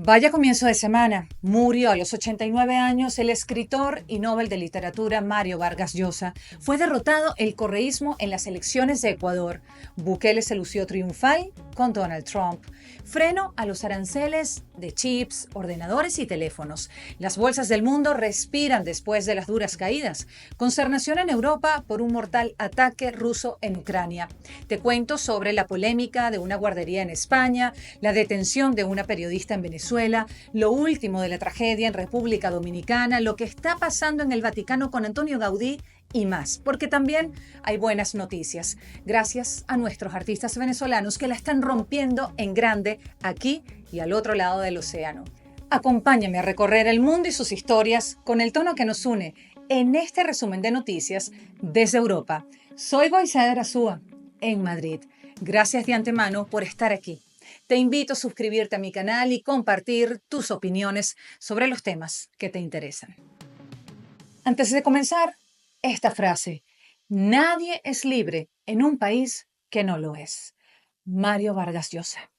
Vaya comienzo de semana. Murió a los 89 años el escritor y Nobel de Literatura Mario Vargas Llosa. Fue derrotado el correísmo en las elecciones de Ecuador. Bukele se lució triunfal con Donald Trump. Freno a los aranceles de chips, ordenadores y teléfonos. Las bolsas del mundo respiran después de las duras caídas. Consternación en Europa por un mortal ataque ruso en Ucrania. Te cuento sobre la polémica de una guardería en España, la detención de una periodista en Venezuela, lo último de la tragedia en República Dominicana, lo que está pasando en el Vaticano con Antonio Gaudí y más, porque también hay buenas noticias, gracias a nuestros artistas venezolanos que la están rompiendo en grande aquí y al otro lado del océano. Acompáñame a recorrer el mundo y sus historias con el tono que nos une en este resumen de noticias desde Europa. Soy Goizader Azúa, en Madrid. Gracias de antemano por estar aquí. Te invito a suscribirte a mi canal y compartir tus opiniones sobre los temas que te interesan. Antes de comenzar, esta frase: nadie es libre en un país que no lo es. Mario Vargas Llosa.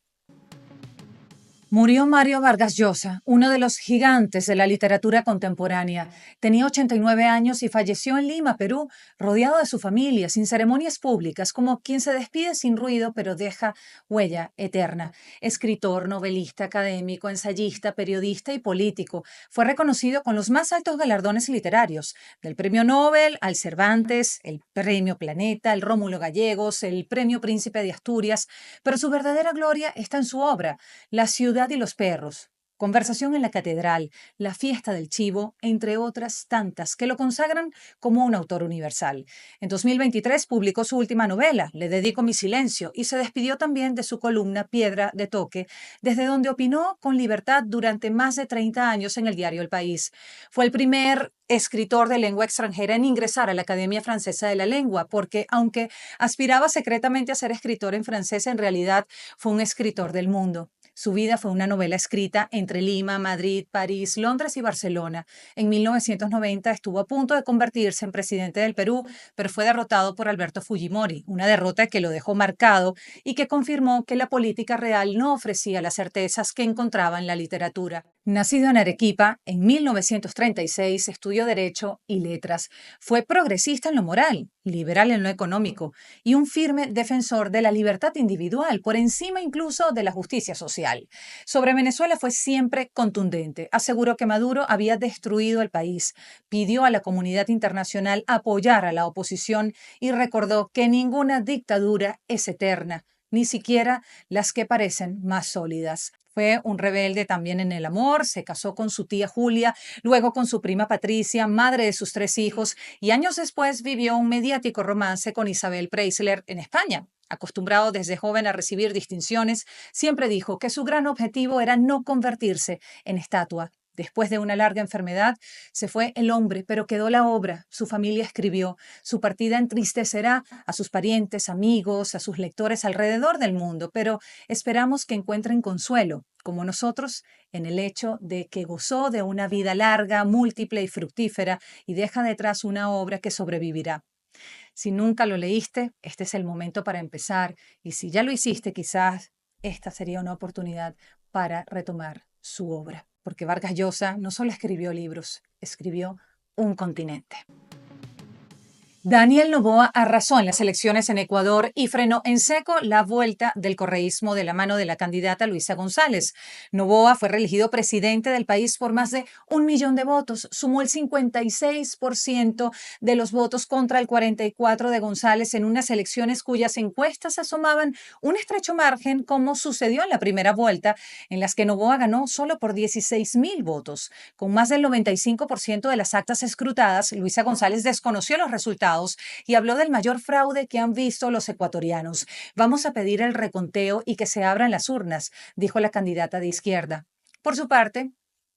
Murió Mario Vargas Llosa, uno de los gigantes de la literatura contemporánea. Tenía 89 años y falleció en Lima, Perú, rodeado de su familia, sin ceremonias públicas, como quien se despide sin ruido, pero deja huella eterna. Escritor, novelista, académico, ensayista, periodista y político. Fue reconocido con los más altos galardones literarios, del Premio Nobel al Cervantes, el Premio Planeta, el Rómulo Gallegos, el Premio Príncipe de Asturias, pero su verdadera gloria está en su obra, La ciudad y los perros, Conversación en la catedral, La fiesta del chivo, entre otras tantas que lo consagran como un autor universal. En 2023 publicó su última novela, Le dedico mi silencio, y se despidió también de su columna Piedra de Toque, desde donde opinó con libertad durante más de 30 años en el diario El País. Fue el primer escritor de lengua extranjera en ingresar a la Academia Francesa de la Lengua, porque aunque aspiraba secretamente a ser escritor en francés, en realidad fue un escritor del mundo. Su vida fue una novela escrita entre Lima, Madrid, París, Londres y Barcelona. En 1990 estuvo a punto de convertirse en presidente del Perú, pero fue derrotado por Alberto Fujimori, una derrota que lo dejó marcado y que confirmó que la política real no ofrecía las certezas que encontraba en la literatura. Nacido en Arequipa, en 1936 estudió Derecho y Letras. Fue progresista en lo moral, liberal en lo económico y un firme defensor de la libertad individual, por encima incluso de la justicia social. Sobre Venezuela fue siempre contundente. Aseguró que Maduro había destruido el país, pidió a la comunidad internacional apoyar a la oposición y recordó que ninguna dictadura es eterna, ni siquiera las que parecen más sólidas. Fue un rebelde también en el amor, se casó con su tía Julia, luego con su prima Patricia, madre de sus 3 hijos, y años después vivió un mediático romance con Isabel Preisler en España. Acostumbrado desde joven a recibir distinciones, siempre dijo que su gran objetivo era no convertirse en estatua. Después de una larga enfermedad, se fue el hombre, pero quedó la obra. Su familia escribió. Su partida entristecerá a sus parientes, amigos, a sus lectores alrededor del mundo, pero esperamos que encuentren consuelo, como nosotros, en el hecho de que gozó de una vida larga, múltiple y fructífera, y deja detrás una obra que sobrevivirá. Si nunca lo leíste, este es el momento para empezar, y si ya lo hiciste, quizás esta sería una oportunidad para retomar su obra, porque Vargas Llosa no solo escribió libros, escribió un continente. Daniel Noboa arrasó en las elecciones en Ecuador y frenó en seco la vuelta del correísmo de la mano de la candidata Luisa González. Noboa fue reelegido presidente del país por más de 1 millón de votos, sumó el 56% de los votos contra el 44% de González en unas elecciones cuyas encuestas asomaban un estrecho margen, como sucedió en la primera vuelta, en las que Noboa ganó solo por 16,000 votos. Con más del 95% de las actas escrutadas, Luisa González desconoció los resultados y habló del mayor fraude que han visto los ecuatorianos. Vamos a pedir el reconteo y que se abran las urnas, dijo la candidata de izquierda. Por su parte,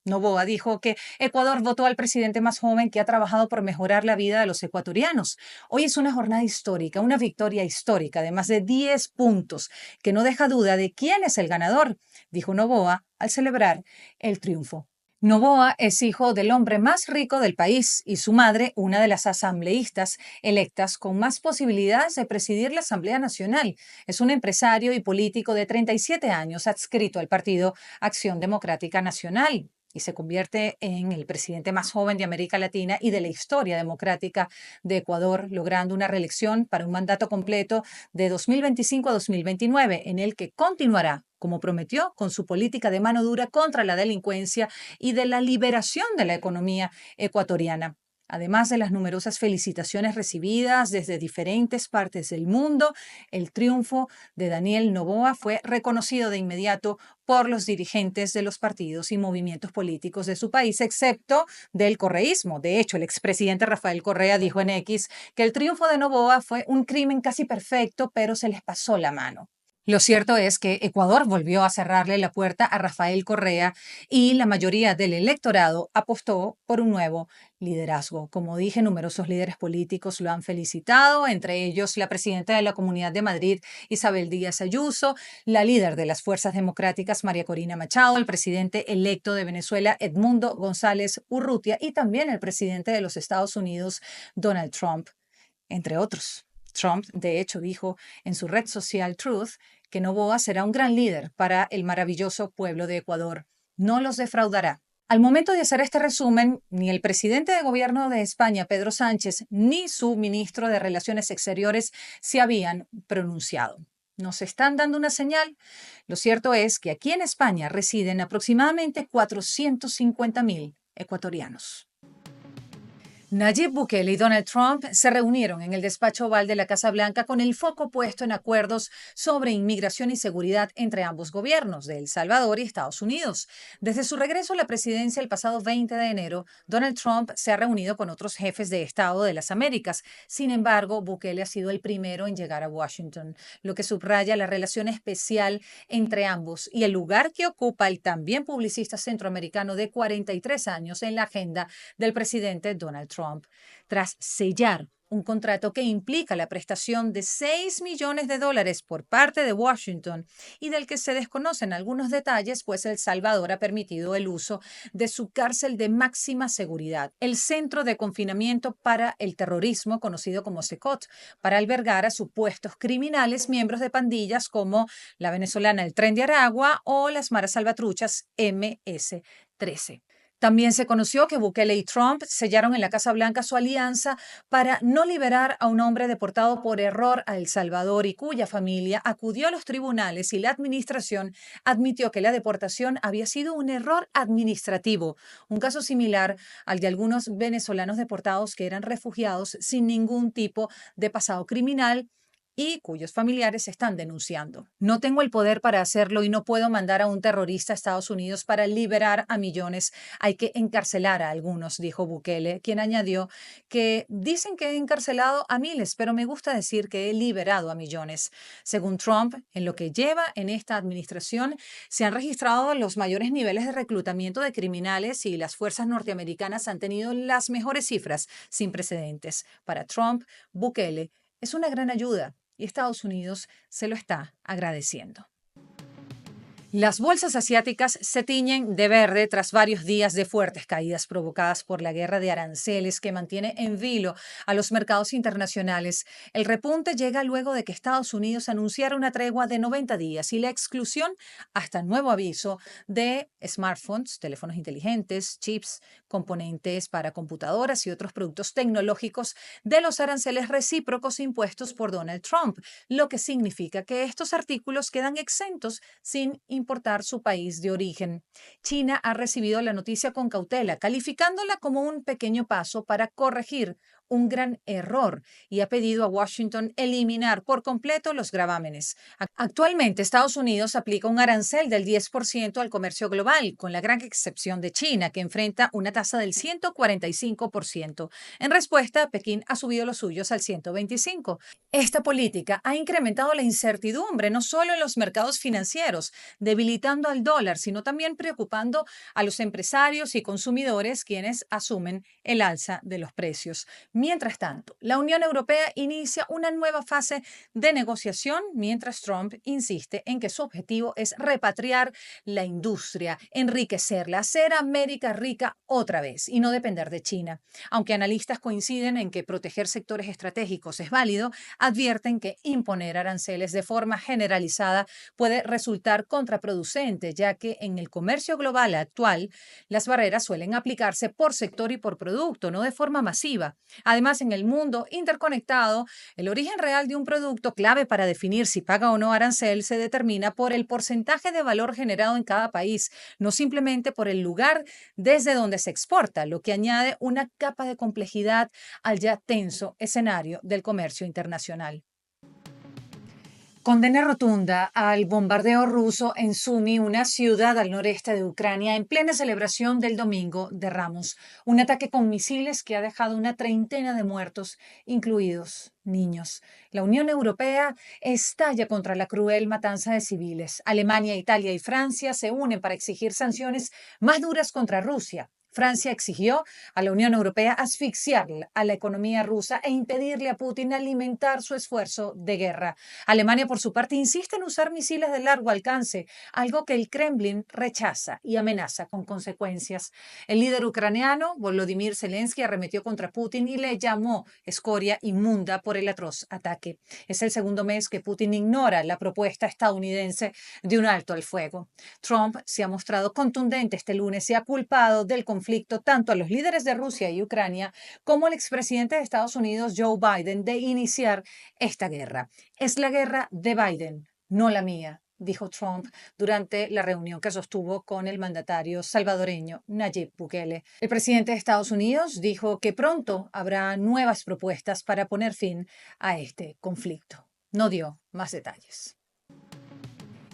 Noboa dijo que Ecuador votó al presidente más joven que ha trabajado por mejorar la vida de los ecuatorianos. Hoy es una jornada histórica, una victoria histórica de más de 10 puntos, que no deja duda de quién es el ganador, dijo Noboa al celebrar el triunfo. Noboa es hijo del hombre más rico del país y su madre, una de las asambleístas electas con más posibilidades de presidir la Asamblea Nacional. Es un empresario y político de 37 años adscrito al partido Acción Democrática Nacional y se convierte en el presidente más joven de América Latina y de la historia democrática de Ecuador, logrando una reelección para un mandato completo de 2025 a 2029, en el que continuará, como prometió, con su política de mano dura contra la delincuencia y de la liberación de la economía ecuatoriana. Además de las numerosas felicitaciones recibidas desde diferentes partes del mundo, el triunfo de Daniel Noboa fue reconocido de inmediato por los dirigentes de los partidos y movimientos políticos de su país, excepto del correísmo. De hecho, el expresidente Rafael Correa dijo en X que el triunfo de Noboa fue un crimen casi perfecto, pero se les pasó la mano. Lo cierto es que Ecuador volvió a cerrarle la puerta a Rafael Correa y la mayoría del electorado apostó por un nuevo liderazgo. Como dije, numerosos líderes políticos lo han felicitado, entre ellos la presidenta de la Comunidad de Madrid, Isabel Díaz Ayuso, la líder de las Fuerzas Democráticas, María Corina Machado, el presidente electo de Venezuela, Edmundo González Urrutia, y también el presidente de los Estados Unidos, Donald Trump, entre otros. Trump, de hecho, dijo en su red social Truth que Noboa será un gran líder para el maravilloso pueblo de Ecuador. No los defraudará. Al momento de hacer este resumen, ni el presidente de gobierno de España, Pedro Sánchez, ni su ministro de Relaciones Exteriores se habían pronunciado. ¿Nos están dando una señal? Lo cierto es que aquí en España residen aproximadamente 450.000 ecuatorianos. Nayib Bukele y Donald Trump se reunieron en el despacho oval de la Casa Blanca con el foco puesto en acuerdos sobre inmigración y seguridad entre ambos gobiernos, de El Salvador y Estados Unidos. Desde su regreso a la presidencia el pasado 20 de enero, Donald Trump se ha reunido con otros jefes de Estado de las Américas. Sin embargo, Bukele ha sido el primero en llegar a Washington, lo que subraya la relación especial entre ambos y el lugar que ocupa el también publicista centroamericano de 43 años en la agenda del presidente Donald Trump, tras sellar un contrato que implica la prestación de $6 millones por parte de Washington y del que se desconocen algunos detalles, pues El Salvador ha permitido el uso de su cárcel de máxima seguridad, el Centro de Confinamiento para el Terrorismo, conocido como SECOT, para albergar a supuestos criminales miembros de pandillas como la venezolana El Tren de Aragua o las maras salvatruchas MS-13. También se conoció que Bukele y Trump sellaron en la Casa Blanca su alianza para no liberar a un hombre deportado por error a El Salvador y cuya familia acudió a los tribunales y la administración admitió que la deportación había sido un error administrativo, un caso similar al de algunos venezolanos deportados que eran refugiados sin ningún tipo de pasado criminal y cuyos familiares están denunciando. No tengo el poder para hacerlo y no puedo mandar a un terrorista a Estados Unidos para liberar a millones. Hay que encarcelar a algunos, dijo Bukele, quien añadió que dicen que he encarcelado a miles, pero me gusta decir que he liberado a millones. Según Trump, en lo que lleva en esta administración, se han registrado los mayores niveles de reclutamiento de criminales y las fuerzas norteamericanas han tenido las mejores cifras sin precedentes. Para Trump, Bukele es una gran ayuda y Estados Unidos se lo está agradeciendo. Las bolsas asiáticas se tiñen de verde tras varios días de fuertes caídas provocadas por la guerra de aranceles que mantiene en vilo a los mercados internacionales. El repunte llega luego de que Estados Unidos anunciara una tregua de 90 días y la exclusión, hasta nuevo aviso, de smartphones, teléfonos inteligentes, chips, componentes para computadoras y otros productos tecnológicos de los aranceles recíprocos impuestos por Donald Trump, lo que significa que estos artículos quedan exentos sin importar su país de origen. China ha recibido la noticia con cautela, calificándola como un pequeño paso para corregir un gran error y ha pedido a Washington eliminar por completo los gravámenes. Actualmente, Estados Unidos aplica un arancel del 10% al comercio global, con la gran excepción de China, que enfrenta una tasa del 145%. En respuesta, Pekín ha subido los suyos al 125%. Esta política ha incrementado la incertidumbre no solo en los mercados financieros, debilitando al dólar, sino también preocupando a los empresarios y consumidores quienes asumen el alza de los precios. Mientras tanto, la Unión Europea inicia una nueva fase de negociación mientras Trump insiste en que su objetivo es repatriar la industria, enriquecerla, hacer América rica otra vez y no depender de China. Aunque analistas coinciden en que proteger sectores estratégicos es válido, advierten que imponer aranceles de forma generalizada puede resultar contraproducente, ya que en el comercio global actual las barreras suelen aplicarse por sector y por producto, no de forma masiva. Además, en el mundo interconectado, el origen real de un producto, clave para definir si paga o no arancel, se determina por el porcentaje de valor generado en cada país, no simplemente por el lugar desde donde se exporta, lo que añade una capa de complejidad al ya tenso escenario del comercio internacional. Condena rotunda al bombardeo ruso en Sumi, una ciudad al noreste de Ucrania, en plena celebración del Domingo de Ramos. Un ataque con misiles que ha dejado una treintena de muertos, incluidos niños. La Unión Europea estalla contra la cruel matanza de civiles. Alemania, Italia y Francia se unen para exigir sanciones más duras contra Rusia. Francia exigió a la Unión Europea asfixiar a la economía rusa e impedirle a Putin alimentar su esfuerzo de guerra. Alemania, por su parte, insiste en usar misiles de largo alcance, algo que el Kremlin rechaza y amenaza con consecuencias. El líder ucraniano, Volodymyr Zelensky, arremetió contra Putin y le llamó escoria inmunda por el atroz ataque. Es el segundo mes que Putin ignora la propuesta estadounidense de un alto al fuego. Trump se ha mostrado contundente este lunes y ha culpado del conflicto tanto a los líderes de Rusia y Ucrania como al expresidente de Estados Unidos, Joe Biden, de iniciar esta guerra. Es la guerra de Biden, no la mía, dijo Trump durante la reunión que sostuvo con el mandatario salvadoreño Nayib Bukele. El presidente de Estados Unidos dijo que pronto habrá nuevas propuestas para poner fin a este conflicto. No dio más detalles.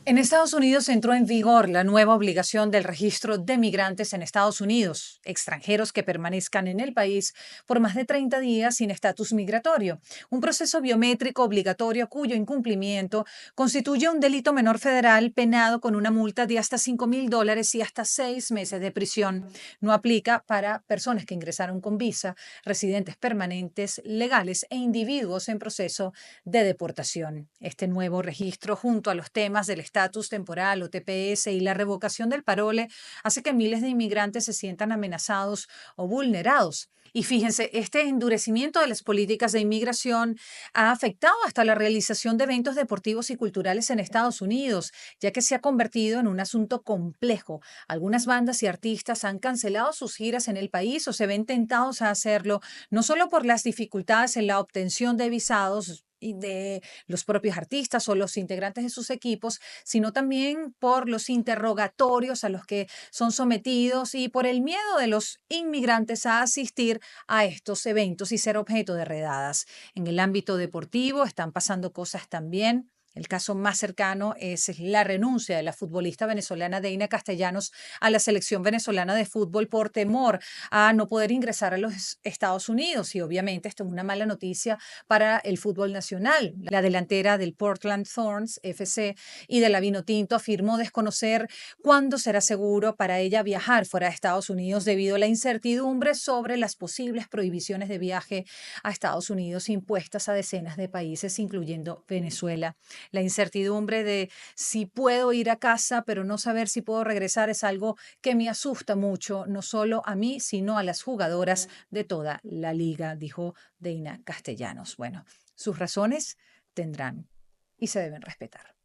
En Estados Unidos entró en vigor la nueva obligación del registro de migrantes en Estados Unidos, extranjeros que permanezcan en el país por más de 30 días sin estatus migratorio, un proceso biométrico obligatorio cuyo incumplimiento constituye un delito menor federal penado con una multa de hasta $5,000 y hasta 6 meses de prisión. No aplica para personas que ingresaron con visa, residentes permanentes, legales e individuos en proceso de deportación. Este nuevo registro, junto a los temas del estatus temporal o TPS y la revocación del parole, hace que miles de inmigrantes se sientan amenazados o vulnerados. Y fíjense, este endurecimiento de las políticas de inmigración ha afectado hasta la realización de eventos deportivos y culturales en Estados Unidos, ya que se ha convertido en un asunto complejo. Algunas bandas y artistas han cancelado sus giras en el país o se ven tentados a hacerlo, no solo por las dificultades en la obtención de visados y de los propios artistas o los integrantes de sus equipos, sino también por los interrogatorios a los que son sometidos y por el miedo de los inmigrantes a asistir a estos eventos y ser objeto de redadas. En el ámbito deportivo están pasando cosas también. El caso más cercano es la renuncia de la futbolista venezolana Deina Castellanos a la selección venezolana de fútbol por temor a no poder ingresar a los Estados Unidos. Y obviamente esto es una mala noticia para el fútbol nacional. La delantera del Portland Thorns FC y de la Vinotinto afirmó desconocer cuándo será seguro para ella viajar fuera de Estados Unidos debido a la incertidumbre sobre las posibles prohibiciones de viaje a Estados Unidos impuestas a decenas de países, incluyendo Venezuela. La incertidumbre de si puedo ir a casa, pero no saber si puedo regresar es algo que me asusta mucho, no solo a mí, sino a las jugadoras de toda la liga, dijo Deina Castellanos. Bueno, sus razones tendrán y se deben respetar.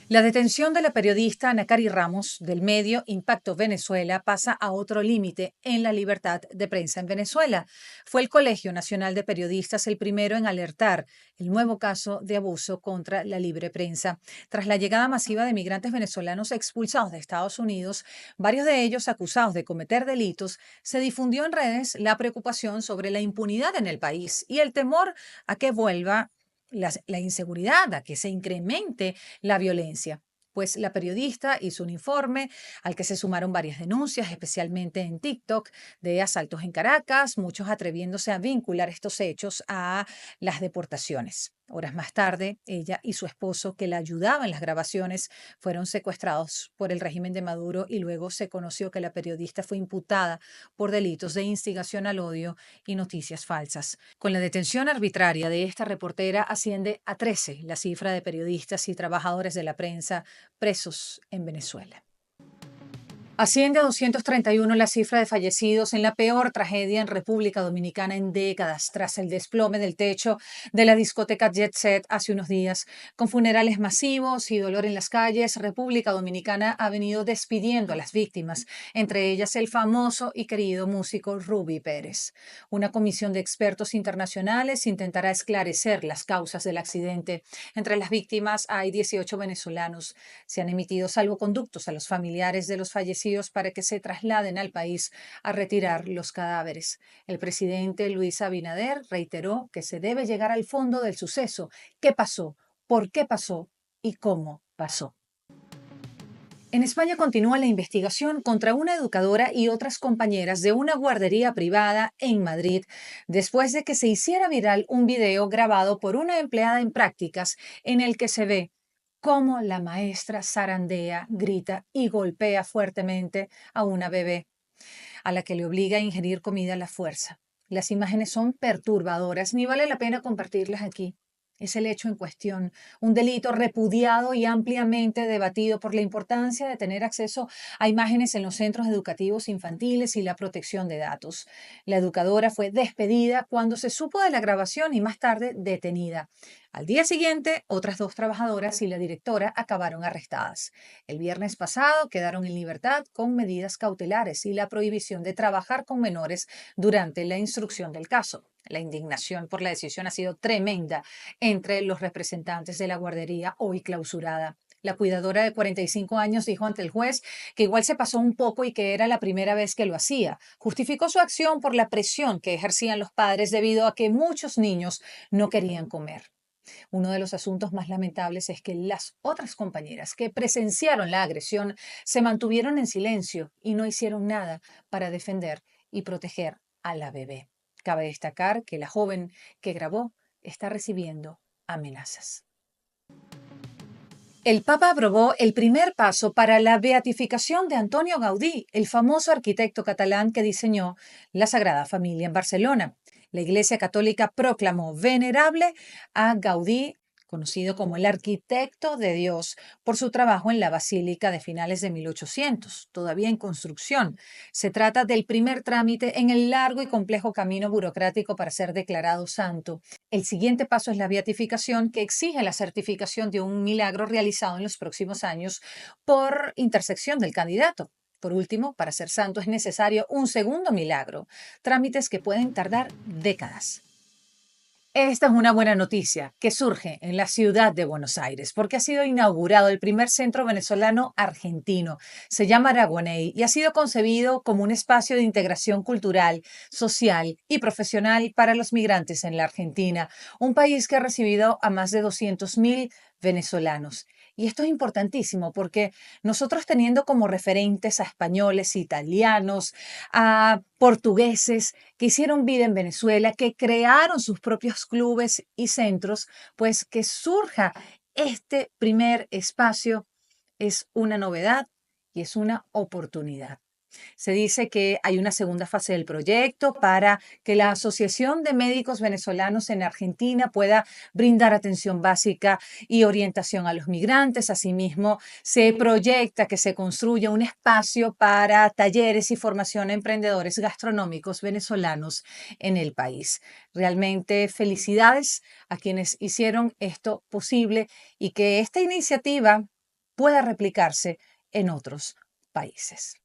La detención de la periodista Ana Cari Ramos del medio Impacto Venezuela pasa a otro límite en la libertad de prensa en Venezuela. Fue el Colegio Nacional de Periodistas el primero en alertar el nuevo caso de abuso contra la libre prensa. Tras la llegada masiva de migrantes venezolanos expulsados de Estados Unidos, varios de ellos acusados de cometer delitos, se difundió en redes la preocupación sobre la impunidad en el país y el temor a que vuelva la inseguridad, a que se incremente la violencia. Pues la periodista hizo un informe al que se sumaron varias denuncias, especialmente en TikTok, de asaltos en Caracas, muchos atreviéndose a vincular estos hechos a las deportaciones. Horas más tarde, ella y su esposo, que la ayudaba en las grabaciones, fueron secuestrados por el régimen de Maduro y luego se conoció que la periodista fue imputada por delitos de instigación al odio y noticias falsas. Con la detención arbitraria de esta reportera asciende a 13 la cifra de periodistas y trabajadores de la prensa presos en Venezuela. Asciende a 231 la cifra de fallecidos en la peor tragedia en República Dominicana en décadas, tras el desplome del techo de la discoteca Jet Set hace unos días. Con funerales masivos y dolor en las calles, República Dominicana ha venido despidiendo a las víctimas, entre ellas el famoso y querido músico Ruby Pérez. Una comisión de expertos internacionales intentará esclarecer las causas del accidente. Entre las víctimas hay 18 venezolanos. Se han emitido salvoconductos a los familiares de los fallecidos para que se trasladen al país a retirar los cadáveres. El presidente Luis Abinader reiteró que se debe llegar al fondo del suceso. ¿Qué pasó? ¿Por qué pasó? ¿Y cómo pasó? En España continúa la investigación contra una educadora y otras compañeras de una guardería privada en Madrid, después de que se hiciera viral un video grabado por una empleada en prácticas en el que se ve cómo la maestra zarandea, grita y golpea fuertemente a una bebé, a la que le obliga a ingerir comida a la fuerza. Las imágenes son perturbadoras, ni vale la pena compartirlas aquí. Es el hecho en cuestión, un delito repudiado y ampliamente debatido por la importancia de tener acceso a imágenes en los centros educativos infantiles y la protección de datos. La educadora fue despedida cuando se supo de la grabación y más tarde detenida. Al día siguiente, otras dos trabajadoras y la directora acabaron arrestadas. El viernes pasado quedaron en libertad con medidas cautelares y la prohibición de trabajar con menores durante la instrucción del caso. La indignación por la decisión ha sido tremenda entre los representantes de la guardería hoy clausurada. La cuidadora de 45 años dijo ante el juez que igual se pasó un poco y que era la primera vez que lo hacía. Justificó su acción por la presión que ejercían los padres debido a que muchos niños no querían comer. Uno de los asuntos más lamentables es que las otras compañeras que presenciaron la agresión se mantuvieron en silencio y no hicieron nada para defender y proteger a la bebé. Cabe destacar que la joven que grabó está recibiendo amenazas. El Papa aprobó el primer paso para la beatificación de Antonio Gaudí, el famoso arquitecto catalán que diseñó la Sagrada Familia en Barcelona. La Iglesia Católica proclamó venerable a Gaudí, conocido como el arquitecto de Dios, por su trabajo en la Basílica de finales de 1800, todavía en construcción. Se trata del primer trámite en el largo y complejo camino burocrático para ser declarado santo. El siguiente paso es la beatificación, que exige la certificación de un milagro realizado en los próximos años por intersección del candidato. Por último, para ser santo es necesario un segundo milagro, trámites que pueden tardar décadas. Esta es una buena noticia que surge en la ciudad de Buenos Aires porque ha sido inaugurado el primer centro venezolano argentino. Se llama Araguaney y ha sido concebido como un espacio de integración cultural, social y profesional para los migrantes en la Argentina, un país que ha recibido a más de 200.000 venezolanos. Y esto es importantísimo porque nosotros teniendo como referentes a españoles, italianos, a portugueses que hicieron vida en Venezuela, que crearon sus propios clubes y centros, pues que surja este primer espacio es una novedad y es una oportunidad. Se dice que hay una segunda fase del proyecto para que la Asociación de Médicos Venezolanos en Argentina pueda brindar atención básica y orientación a los migrantes. Asimismo, se proyecta que se construya un espacio para talleres y formación a emprendedores gastronómicos venezolanos en el país. Realmente felicidades a quienes hicieron esto posible y que esta iniciativa pueda replicarse en otros países.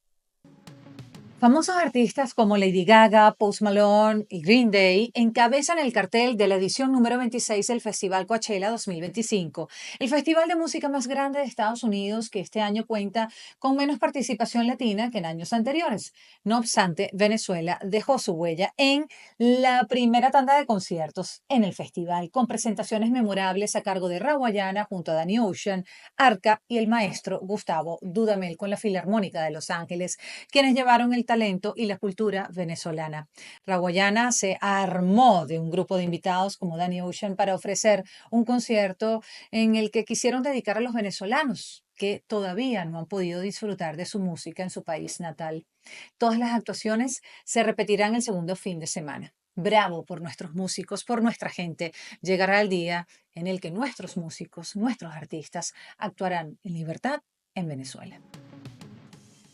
Famosos artistas como Lady Gaga, Post Malone y Green Day encabezan el cartel de la edición número 26 del Festival Coachella 2025, el festival de música más grande de Estados Unidos, que este año cuenta con menos participación latina que en años anteriores. No obstante, Venezuela dejó su huella en la primera tanda de conciertos en el festival, con presentaciones memorables a cargo de Rawayana junto a Danny Ocean, Arca y el maestro Gustavo Dudamel con la Filarmónica de Los Ángeles, quienes llevaron el talento y la cultura venezolana. Rawayana se armó de un grupo de invitados como Danny Ocean para ofrecer un concierto en el que quisieron dedicar a los venezolanos que todavía no han podido disfrutar de su música en su país natal. Todas las actuaciones se repetirán el segundo fin de semana. Bravo por nuestros músicos, por nuestra gente. Llegará el día en el que nuestros músicos, nuestros artistas, actuarán en libertad en Venezuela.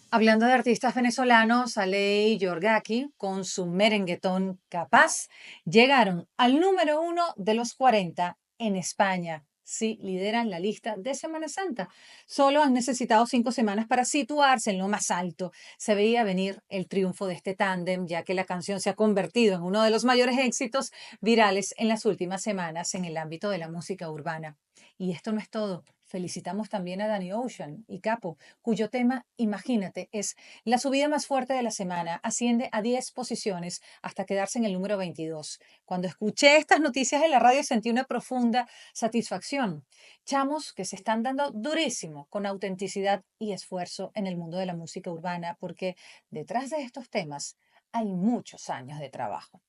Hablando de artistas venezolanos, Ale y Yorgaki, con su merenguetón Capaz, llegaron al número 1 de los 40 en España. Sí, lideran la lista de Semana Santa. Solo han necesitado 5 semanas para situarse en lo más alto. Se veía venir el triunfo de este tándem, ya que la canción se ha convertido en uno de los mayores éxitos virales en las últimas semanas en el ámbito de la música urbana. Y esto no es todo. Felicitamos también a Danny Ocean y Capo, cuyo tema, imagínate, es la subida más fuerte de la semana, asciende a 10 posiciones hasta quedarse en el número 22. Cuando escuché estas noticias en la radio sentí una profunda satisfacción. Chamos que se están dando durísimo, con autenticidad y esfuerzo en el mundo de la música urbana, porque detrás de estos temas hay muchos años de trabajo.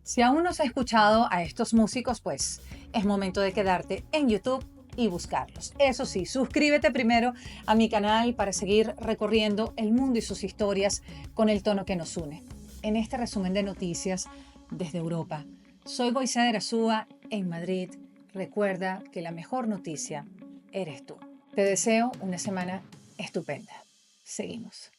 Si aún no has escuchado a estos músicos, pues es momento de quedarte en YouTube y buscarlos. Eso sí, suscríbete primero a mi canal para seguir recorriendo el mundo y sus historias con el tono que nos une. En este resumen de noticias desde Europa, soy Goiza de Arazúa en Madrid. Recuerda que la mejor noticia eres tú. Te deseo una semana estupenda. Seguimos.